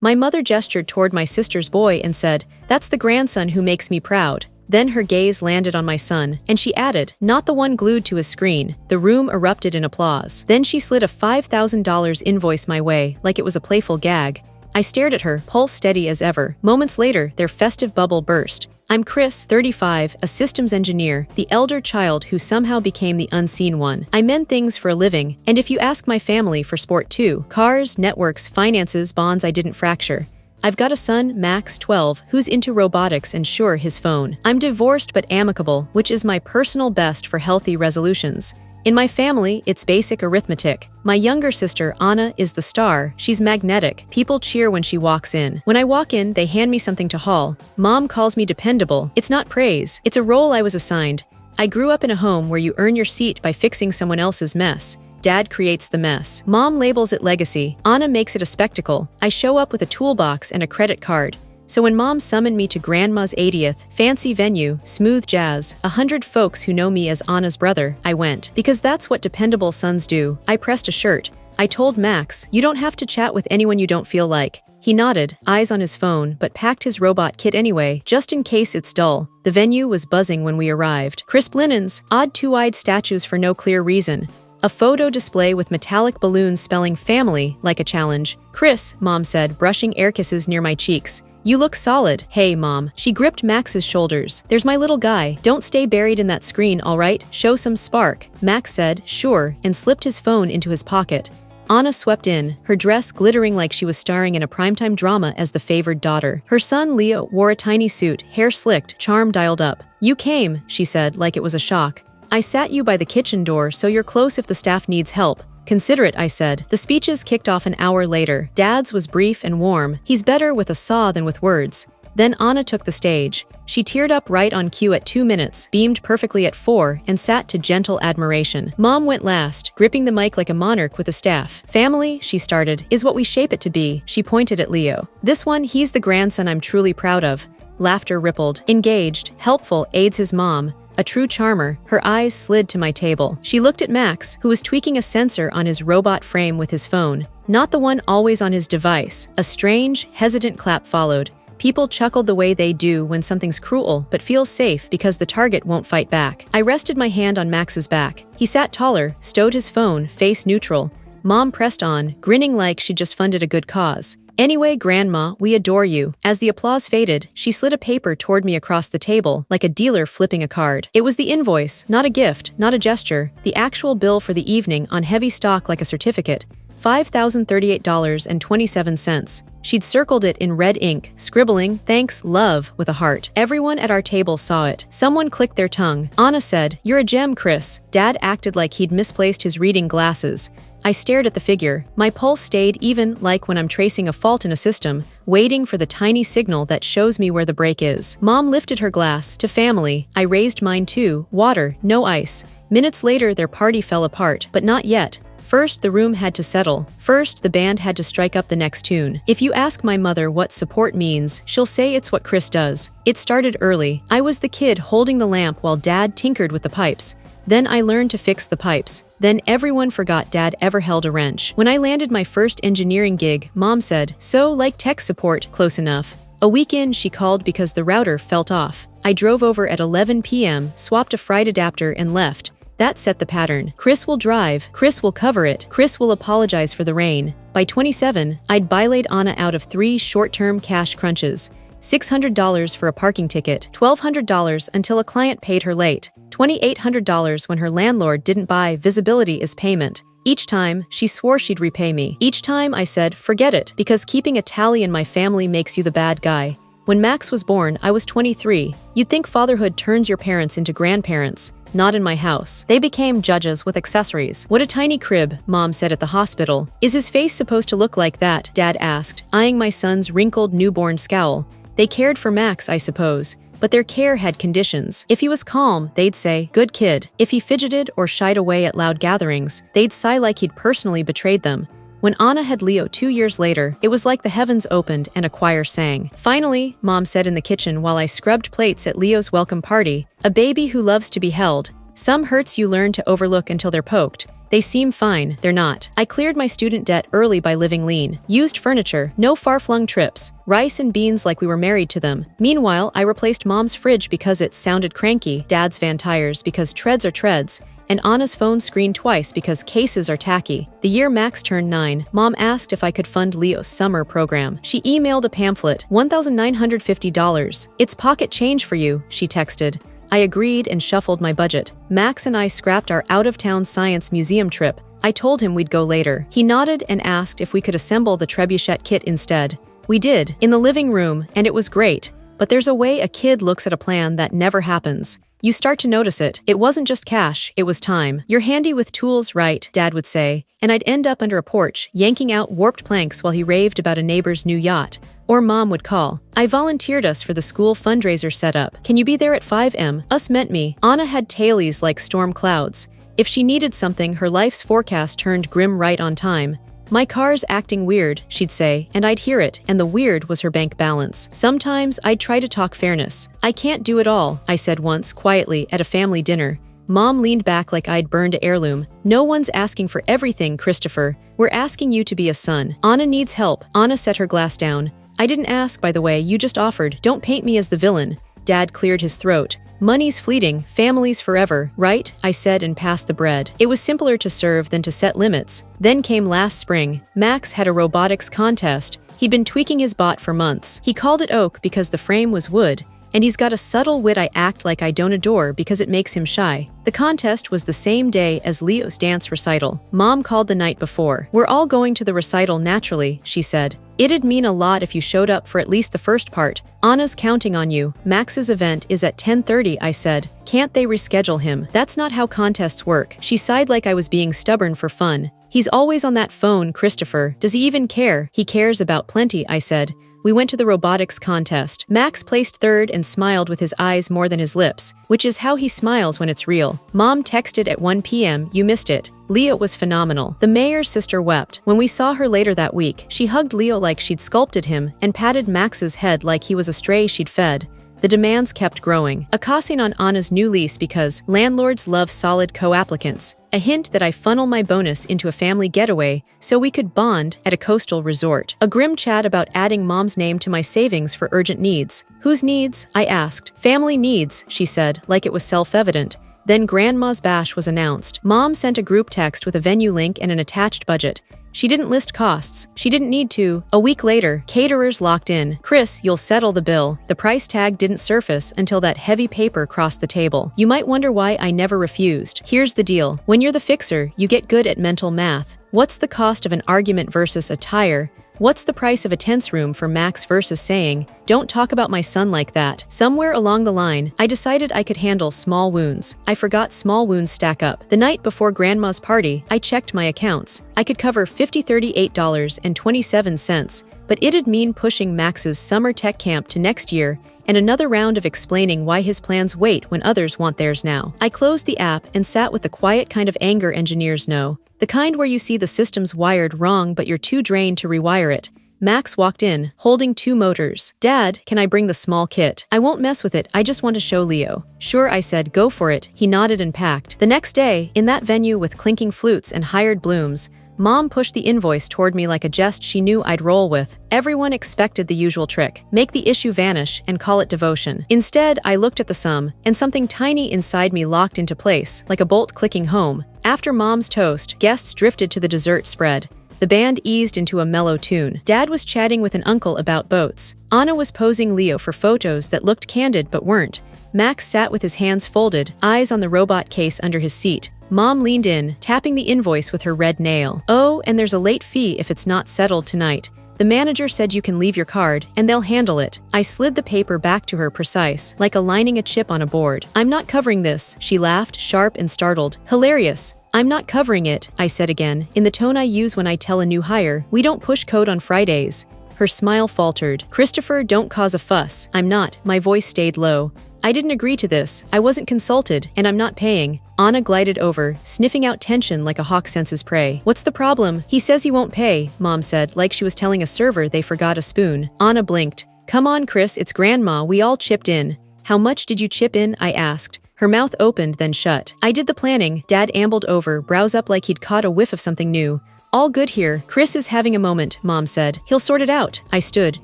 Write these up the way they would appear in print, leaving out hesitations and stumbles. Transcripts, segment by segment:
My mother gestured toward my sister's boy and said, "That's the grandson who makes me proud." Then her gaze landed on my son, and she added, "Not the one glued to his screen." The room erupted in applause. Then she slid a $5,000 invoice my way, like it was a playful gag. I stared at her, pulse steady as ever. Moments later, their festive bubble burst. I'm Chris, 35, a systems engineer, the elder child who somehow became the unseen one. I mend things for a living, and if you ask my family for sport too, cars, networks, finances, bonds I didn't fracture. I've got a son, Max, 12, who's into robotics and sure his phone. I'm divorced but amicable, which is my personal best for healthy resolutions. In my family, it's basic arithmetic. My younger sister, Anna, is the star. She's magnetic. People cheer when she walks in. When I walk in, they hand me something to haul. Mom calls me dependable. It's not praise. It's a role I was assigned. I grew up in a home where you earn your seat by fixing someone else's mess. Dad creates the mess. Mom labels it legacy. Anna makes it a spectacle. I show up with a toolbox and a credit card. So when Mom summoned me to Grandma's 80th, fancy venue, smooth jazz, 100 folks who know me as Anna's brother, I went. Because that's what dependable sons do. I pressed a shirt. I told Max, "You don't have to chat with anyone you don't feel like." He nodded, eyes on his phone, but packed his robot kit anyway, just in case it's dull. The venue was buzzing when we arrived. Crisp linens, odd two-eyed statues for no clear reason. A photo display with metallic balloons spelling family like a challenge. "Chris," Mom said, brushing air kisses near my cheeks. "You look solid." "Hey, Mom." She gripped Max's shoulders. "There's my little guy. Don't stay buried in that screen, all right? Show some spark." Max said, "Sure," and slipped his phone into his pocket. Anna swept in, her dress glittering like she was starring in a primetime drama as the favored daughter. Her son, Leo, wore a tiny suit, hair slicked, charm dialed up. "You came," she said, like it was a shock. "I sat you by the kitchen door so you're close if the staff needs help." "Consider it," I said. The speeches kicked off an hour later. Dad's was brief and warm. He's better with a saw than with words. Then Anna took the stage. She teared up right on cue at 2 minutes, beamed perfectly at 4, and sat to gentle admiration. Mom went last, gripping the mic like a monarch with a staff. "Family," she started, "is what we shape it to be." She pointed at Leo. "This one, he's the grandson I'm truly proud of." Laughter rippled. "Engaged, helpful, aids his mom. A true charmer." Her eyes slid to my table. She looked at Max, who was tweaking a sensor on his robot frame with his phone. Not the one always on his device. A strange, hesitant clap followed. People chuckled the way they do when something's cruel but feels safe because the target won't fight back. I rested my hand on Max's back. He sat taller, stowed his phone, face neutral. Mom pressed on, grinning like she'd just funded a good cause. "Anyway, Grandma, we adore you." As the applause faded, she slid a paper toward me across the table, like a dealer flipping a card. It was the invoice, not a gift, not a gesture, the actual bill for the evening on heavy stock like a certificate. $5,038.27. She'd circled it in red ink, scribbling, "Thanks, love," with a heart. Everyone at our table saw it. Someone clicked their tongue. Anna said, "You're a gem, Chris." Dad acted like he'd misplaced his reading glasses. I stared at the figure. My pulse stayed even, like when I'm tracing a fault in a system, waiting for the tiny signal that shows me where the break is. Mom lifted her glass. "To family." I raised mine too. Water, no ice. Minutes later, their party fell apart, but not yet. First, the room had to settle. First, the band had to strike up the next tune. If you ask my mother what support means, she'll say it's what Chris does. It started early. I was the kid holding the lamp while Dad tinkered with the pipes. Then I learned to fix the pipes. Then everyone forgot Dad ever held a wrench. When I landed my first engineering gig, Mom said, "So, like tech support, close enough." A week in, she called because the router felt off. I drove over at 11 p.m., swapped a fried adapter, and left. That set the pattern. Chris will drive. Chris will cover it. Chris will apologize for the rain. By 27, I'd bylaid Anna out of 3 short-term cash crunches. $600 for a parking ticket, $1,200 until a client paid her late, $2,800 when her landlord didn't buy visibility as payment. Each time, she swore she'd repay me. Each time, I said, "Forget it," because keeping a tally in my family makes you the bad guy. When Max was born, I was 23. You'd think fatherhood turns your parents into grandparents. Not in my house. They became judges with accessories. "What a tiny crib," Mom said at the hospital. "Is his face supposed to look like that?" Dad asked, eyeing my son's wrinkled newborn scowl. They cared for Max, I suppose, but their care had conditions. If he was calm, they'd say, "Good kid." If he fidgeted or shied away at loud gatherings, they'd sigh like he'd personally betrayed them. When Anna had Leo 2 years later, it was like the heavens opened and a choir sang. "Finally," Mom said in the kitchen while I scrubbed plates at Leo's welcome party, "a baby who loves to be held. Some hurts you learn to overlook until they're poked." They seem fine, they're not. I cleared my student debt early by living lean. Used furniture, no far-flung trips. Rice and beans like we were married to them. Meanwhile, I replaced Mom's fridge because it sounded cranky, Dad's van tires because treads are treads, and Anna's phone screen twice because cases are tacky. The year Max turned 9, Mom asked if I could fund Leo's summer program. She emailed a pamphlet, $1,950. It's pocket change for you, she texted. I agreed and shuffled my budget. Max and I scrapped our out-of-town science museum trip. I told him we'd go later. He nodded and asked if we could assemble the trebuchet kit instead. We did, in the living room, and it was great. But there's a way a kid looks at a plan that never happens. You start to notice it. It wasn't just cash, it was time. You're handy with tools, right? Dad would say, and I'd end up under a porch, yanking out warped planks while he raved about a neighbor's new yacht. Or Mom would call. I volunteered us for the school fundraiser setup. Can you be there at 5 m? Us meant me. Anna had tailies like storm clouds. If she needed something, her life's forecast turned grim right on time. My car's acting weird, she'd say, and I'd hear it, and the weird was her bank balance. Sometimes I'd try to talk fairness. I can't do it all, I said once, quietly, at a family dinner. Mom leaned back like I'd burned an heirloom. No one's asking for everything, Christopher. We're asking you to be a son. Anna needs help. Anna set her glass down. I didn't ask, by the way, you just offered. Don't paint me as the villain. Dad cleared his throat. Money's fleeting, family's forever, right? I said and passed the bread. It was simpler to serve than to set limits. Then came last spring. Max had a robotics contest. He'd been tweaking his bot for months. He called it oak because the frame was wood. And he's got a subtle wit I act like I don't adore because it makes him shy. The contest was the same day as Leo's dance recital. Mom called the night before. We're all going to the recital naturally, she said. It'd mean a lot if you showed up for at least the first part. Anna's counting on you. Max's event is at 10:30, I said. Can't they reschedule him? That's not how contests work. She sighed like I was being stubborn for fun. He's always on that phone, Christopher. Does he even care? He cares about plenty, I said. We went to the robotics contest. Max placed third and smiled with his eyes more than his lips, which is how he smiles when it's real. Mom texted at 1 p.m, you missed it. Leo was phenomenal. The mayor's sister wept. When we saw her later that week, she hugged Leo like she'd sculpted him and patted Max's head like he was a stray she'd fed. The demands kept growing. A casting on Anna's new lease because landlords love solid co-applicants. A hint that I funnel my bonus into a family getaway so we could bond at a coastal resort. A grim chat about adding Mom's name to my savings for urgent needs. Whose needs? I asked. Family needs, she said, like it was self-evident. Then Grandma's Bash was announced. Mom sent a group text with a venue link and an attached budget. She didn't list costs. She didn't need to. A week later, caterers locked in. Chris, you'll settle the bill. The price tag didn't surface until that heavy paper crossed the table. You might wonder why I never refused. Here's the deal. When you're the fixer, you get good at mental math. What's the cost of an argument versus a tire? What's the price of a tense room for Max versus saying, don't talk about my son like that? Somewhere along the line, I decided I could handle small wounds. I forgot small wounds stack up. The night before Grandma's party, I checked my accounts. I could cover $50,38.27, but it'd mean pushing Max's summer tech camp to next year and another round of explaining why his plans wait when others want theirs now. I closed the app and sat with the quiet kind of anger engineers know. The kind where you see the system's wired wrong but you're too drained to rewire it. Max walked in, holding 2 motors. Dad, can I bring the small kit? I won't mess with it, I just want to show Leo. Sure, I said, go for it. He nodded and packed. The next day, in that venue with clinking flutes and hired blooms, Mom pushed the invoice toward me like a jest she knew I'd roll with. Everyone expected the usual trick. Make the issue vanish and call it devotion. Instead, I looked at the sum, and something tiny inside me locked into place, like a bolt clicking home. After Mom's toast, guests drifted to the dessert spread. The band eased into a mellow tune. Dad was chatting with an uncle about boats. Anna was posing Leo for photos that looked candid but weren't. Max sat with his hands folded, eyes on the robot case under his seat. Mom leaned in, tapping the invoice with her red nail. Oh, and there's a late fee if it's not settled tonight. The manager said you can leave your card, and they'll handle it. I slid the paper back to her precise, like aligning a chip on a board. I'm not covering this, she laughed, sharp and startled. Hilarious. I'm not covering it, I said again, in the tone I use when I tell a new hire. We don't push code on Fridays. Her smile faltered. Christopher, don't cause a fuss. I'm not. My voice stayed low. I didn't agree to this. I wasn't consulted, and I'm not paying. Anna glided over, sniffing out tension like a hawk senses prey. What's the problem? He says he won't pay, Mom said, like she was telling a server they forgot a spoon. Anna blinked. Come on, Chris, it's Grandma, we all chipped in. How much did you chip in? I asked. Her mouth opened, then shut. I did the planning. Dad ambled over, brows up like he'd caught a whiff of something new. All good here. Chris is having a moment, Mom said. He'll sort it out. I stood,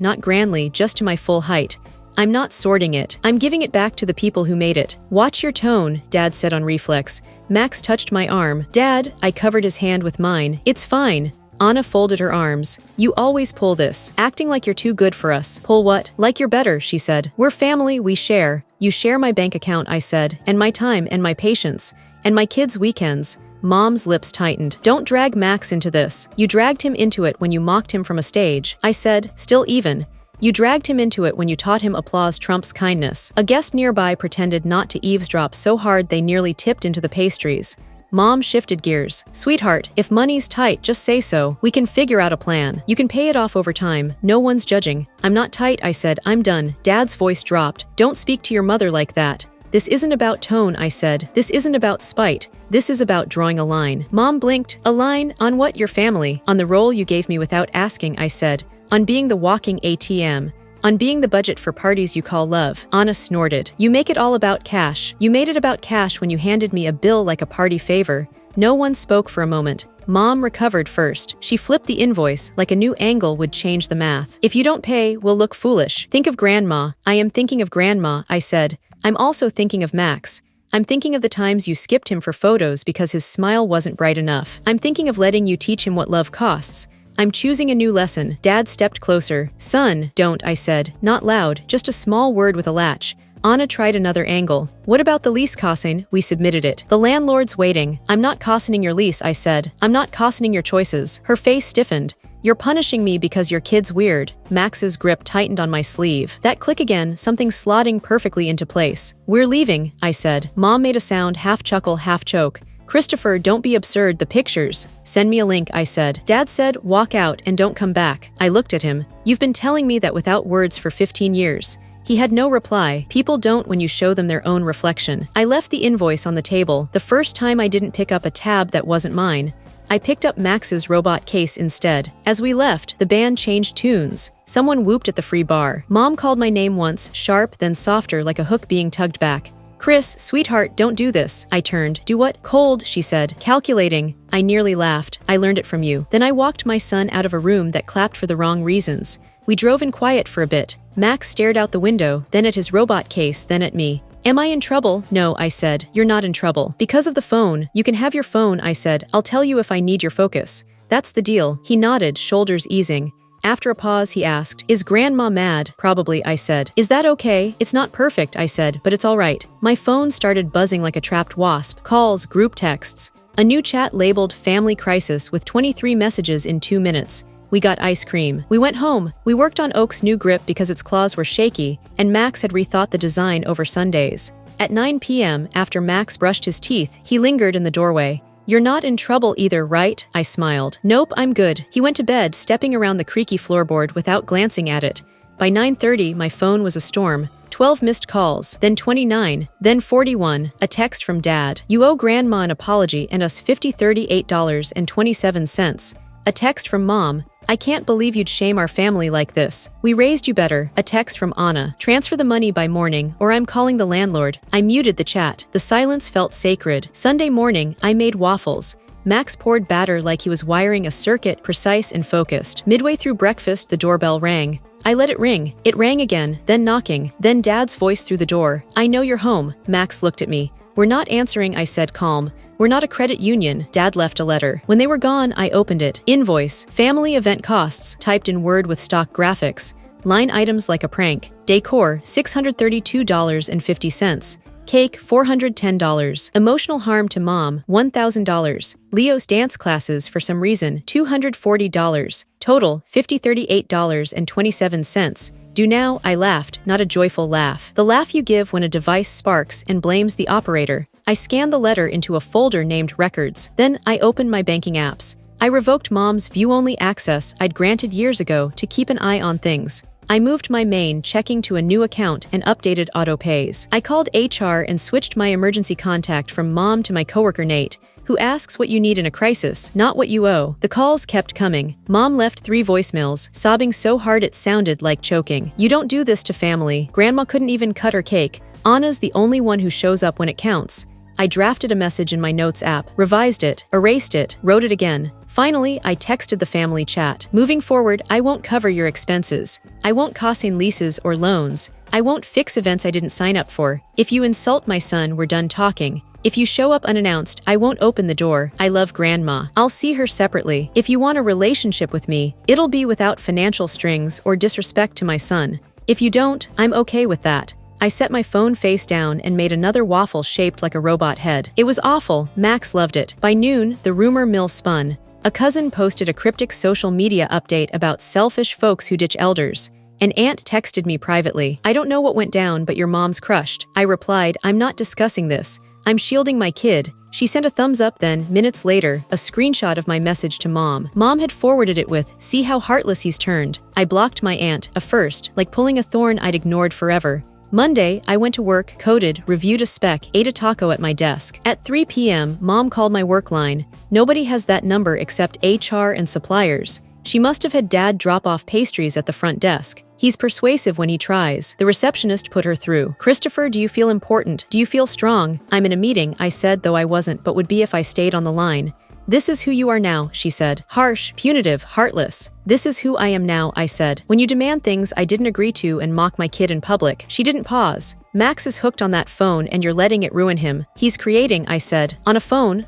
not grandly, just to my full height. I'm not sorting it. I'm giving it back to the people who made it. Watch your tone, Dad said on reflex. Max touched my arm. Dad, I covered his hand with mine. It's fine. Anna folded her arms. You always pull this, acting like you're too good for us. Pull what? Like you're better, she said. We're family, we share. You share my bank account, I said, and my time and my patience, and my kids' weekends. Mom's lips tightened. Don't drag Max into this. You dragged him into it when you mocked him from a stage, I said, still even. You dragged him into it when you taught him applause trumps kindness. A guest nearby pretended not to eavesdrop so hard they nearly tipped into the pastries. Mom shifted gears. Sweetheart, if money's tight, just say so. We can figure out a plan. You can pay it off over time. No one's judging. I'm not tight, I said. I'm done. Dad's voice dropped. Don't speak to your mother like that. This isn't about tone, I said. This isn't about spite. This is about drawing a line. Mom blinked. A line? On what? Your family? On the role you gave me without asking, I said. On being the walking ATM. On being the budget for parties you call love. Anna snorted. You make it all about cash. You made it about cash when you handed me a bill like a party favor. No one spoke for a moment. Mom recovered first. She flipped the invoice like a new angle would change the math. If you don't pay, we'll look foolish. Think of Grandma. I am thinking of Grandma, I said. I'm also thinking of Max. I'm thinking of the times you skipped him for photos because his smile wasn't bright enough. I'm thinking of letting you teach him what love costs. I'm choosing a new lesson. Dad stepped closer. Son, don't, I said. Not loud, just a small word with a latch. Anna tried another angle. What about the lease costing? We submitted it. The landlord's waiting. I'm not costing your lease, I said. I'm not costing your choices. Her face stiffened. You're punishing me because your kid's weird. Max's grip tightened on my sleeve. That click again, something slotting perfectly into place. We're leaving, I said. Mom made a sound, half chuckle, half choke. Christopher, don't be absurd, the pictures. Send me a link, I said. Dad said, walk out and don't come back. I looked at him. You've been telling me that without words for 15 years. He had no reply. People don't when you show them their own reflection. I left the invoice on the table. The first time I didn't pick up a tab that wasn't mine. I picked up Max's robot case instead. As we left, the band changed tunes. Someone whooped at the free bar. Mom called my name once, sharp, then softer like a hook being tugged back. Chris, sweetheart, don't do this. I turned. Do what? Cold, she said. Calculating. I nearly laughed. I learned it from you. Then I walked my son out of a room that clapped for the wrong reasons. We drove in quiet for a bit. Max stared out the window, then at his robot case, then at me. Am I in trouble? No, I said. You're not in trouble. Because of the phone. You can have your phone, I said. I'll tell you if I need your focus. That's the deal. He nodded, shoulders easing. After a pause, he asked, Is Grandma mad? Probably, I said. Is that okay? It's not perfect, I said, but it's all right. My phone started buzzing like a trapped wasp. Calls, group texts. A new chat labeled Family Crisis with 23 messages in 2 minutes. We got ice cream. We went home. We worked on Oak's new grip because its claws were shaky, and Max had rethought the design over Sundays. At 9 p.m., after Max brushed his teeth, he lingered in the doorway. You're not in trouble either, right? I smiled. Nope, I'm good. He went to bed, stepping around the creaky floorboard without glancing at it. By 9:30, my phone was a storm. 12 missed calls, then 29, then 41, a text from Dad. You owe Grandma an apology and us $38.27. A text from Mom. I can't believe you'd shame our family like this. We raised you better. A text from Anna. Transfer the money by morning, or I'm calling the landlord. I muted the chat. The silence felt sacred. Sunday morning, I made waffles. Max poured batter like he was wiring a circuit, precise and focused. Midway through breakfast, the doorbell rang. I let it ring. It rang again, then knocking, then Dad's voice through the door. I know you're home. Max looked at me. We're not answering, I said, calm. We're not a credit union. Dad left a letter. When they were gone, I opened it. Invoice. Family event costs, typed in Word with stock graphics. Line items like a prank. Decor, $632.50. Cake, $410. Emotional harm to Mom, $1,000. Leo's dance classes, for some reason, $240. Total, $5038.27. Do now, I laughed, not a joyful laugh. The laugh you give when a device sparks and blames the operator. I scanned the letter into a folder named Records. Then I opened my banking apps. I revoked Mom's view-only access I'd granted years ago to keep an eye on things. I moved my main checking to a new account and updated auto-pays. I called HR and switched my emergency contact from Mom to my coworker Nate, who asks what you need in a crisis, not what you owe. The calls kept coming. Mom left 3 voicemails, sobbing so hard it sounded like choking. You don't do this to family. Grandma couldn't even cut her cake. Anna's the only one who shows up when it counts. I drafted a message in my notes app, revised it, erased it, wrote it again. Finally, I texted the family chat. Moving forward, I won't cover your expenses. I won't cosign leases or loans. I won't fix events I didn't sign up for. If you insult my son, we're done talking. If you show up unannounced, I won't open the door. I love Grandma. I'll see her separately. If you want a relationship with me, it'll be without financial strings or disrespect to my son. If you don't, I'm okay with that. I set my phone face down and made another waffle shaped like a robot head. It was awful. Max loved it. By noon, the rumor mill spun. A cousin posted a cryptic social media update about selfish folks who ditch elders. An aunt texted me privately. I don't know what went down, but your mom's crushed. I replied, I'm not discussing this. I'm shielding my kid. She sent a thumbs up then, minutes later, a screenshot of my message to Mom. Mom had forwarded it with, see how heartless he's turned. I blocked my aunt, a first, like pulling a thorn I'd ignored forever. Monday, I went to work, coded, reviewed a spec, ate a taco at my desk. At 3 p.m., Mom called my work line. Nobody has that number except HR and suppliers. She must have had Dad drop off pastries at the front desk. He's persuasive when he tries. The receptionist put her through. Christopher, do you feel important? Do you feel strong? I'm in a meeting, I said, though I wasn't, but would be if I stayed on the line. This is who you are now, she said. Harsh, punitive, heartless. This is who I am now, I said. When you demand things I didn't agree to and mock my kid in public. She didn't pause. Max is hooked on that phone and you're letting it ruin him. He's creating, I said. On a phone,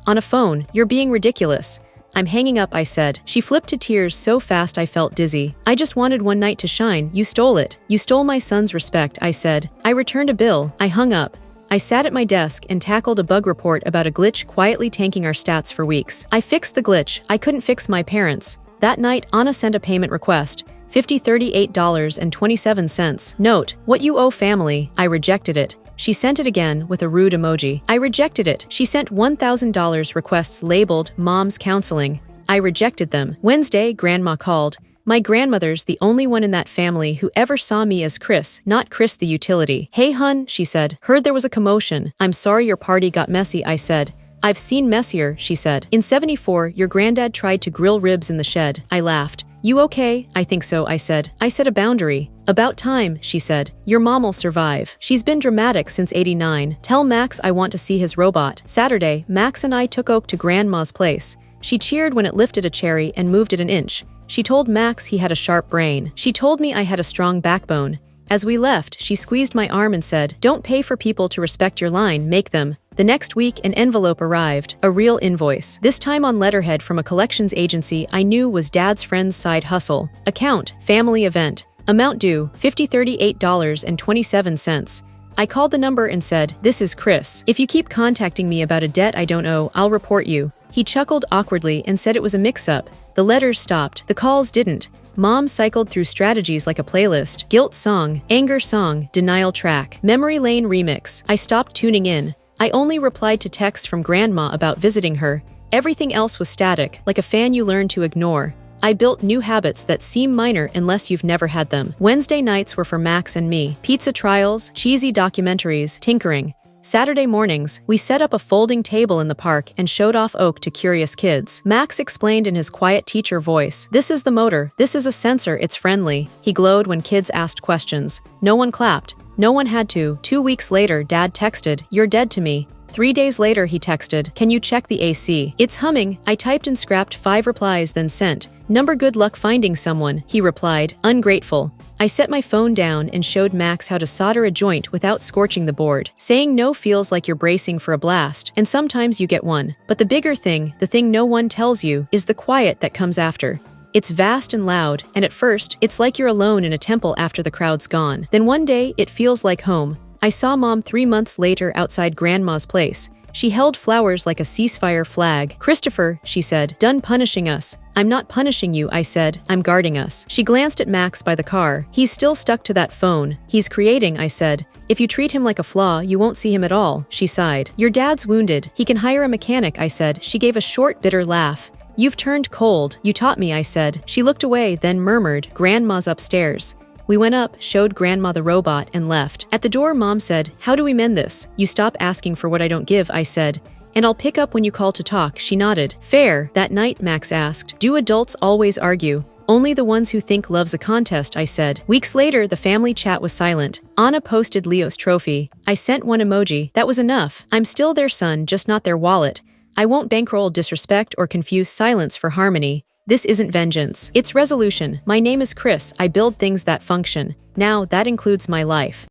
you're being ridiculous. I'm hanging up, I said. She flipped to tears so fast I felt dizzy. I just wanted one night to shine. You stole it. You stole my son's respect, I said. I returned a bill. I hung up. I sat at my desk and tackled a bug report about a glitch quietly tanking our stats for weeks. I fixed the glitch. I couldn't fix my parents. That night, Anna sent a payment request. $38.27. Note, what you owe family. I rejected it. She sent it again with a rude emoji. I rejected it. She sent $1,000 requests labeled Mom's Counseling. I rejected them. Wednesday, Grandma called. My grandmother's the only one in that family who ever saw me as Chris, not Chris the utility. Hey hun, she said. Heard there was a commotion. I'm sorry your party got messy, I said. I've seen messier, she said. In '74, your granddad tried to grill ribs in the shed. I laughed. You okay? I think so, I said. I set a boundary. About time, she said. Your mom'll survive. She's been dramatic since '89. Tell Max I want to see his robot. Saturday, Max and I took Oak to Grandma's place. She cheered when it lifted a cherry and moved it an inch. She told Max he had a sharp brain. She told me I had a strong backbone. As we left, she squeezed my arm and said, don't pay for people to respect your line, make them. The next week, an envelope arrived, a real invoice. This time on letterhead from a collections agency I knew was Dad's friend's side hustle. Account, family event. Amount due, $38.27. I called the number and said, this is Chris. If you keep contacting me about a debt I don't owe, I'll report you. He chuckled awkwardly and said it was a mix-up. The letters stopped, the calls didn't. Mom cycled through strategies like a playlist. Guilt song, anger song, denial track, memory lane remix. I stopped tuning in. I only replied to texts from Grandma about visiting her. Everything else was static, like a fan you learn to ignore. I built new habits that seem minor unless you've never had them. Wednesday nights were for Max and me. Pizza trials, cheesy documentaries, tinkering. Saturday mornings, we set up a folding table in the park and showed off Oak to curious kids. Max explained in his quiet teacher voice, this is the motor, this is a sensor, it's friendly. He glowed when kids asked questions. No one clapped. No one had to. 2 weeks later, Dad texted, you're dead to me. 3 days later, he texted, can you check the AC? It's humming. I typed and scrapped 5 replies then sent. Number good luck finding someone, he replied, ungrateful. I set my phone down and showed Max how to solder a joint without scorching the board. Saying no feels like you're bracing for a blast, and sometimes you get one. But the bigger thing, the thing no one tells you, is the quiet that comes after. It's vast and loud, and at first, it's like you're alone in a temple after the crowd's gone. Then one day, it feels like home. I saw Mom 3 months later outside Grandma's place. She held flowers like a ceasefire flag. Christopher, she said, done punishing us. I'm not punishing you, I said, I'm guarding us. She glanced at Max by the car. He's still stuck to that phone. He's creating, I said. If you treat him like a flaw, you won't see him at all, she sighed. Your dad's wounded. He can hire a mechanic, I said. She gave a short, bitter laugh. You've turned cold. You taught me, I said. She looked away, then murmured, Grandma's upstairs. We went up, showed Grandma the robot, and left. At the door, Mom said, how do we mend this? You stop asking for what I don't give, I said. And I'll pick up when you call to talk, she nodded. Fair. That night, Max asked, do adults always argue? Only the ones who think love's a contest, I said. Weeks later, the family chat was silent. Anna posted Leo's trophy. I sent one emoji. That was enough. I'm still their son, just not their wallet. I won't bankroll disrespect or confuse silence for harmony. This isn't vengeance. It's resolution. My name is Chris. I build things that function. Now, that includes my life.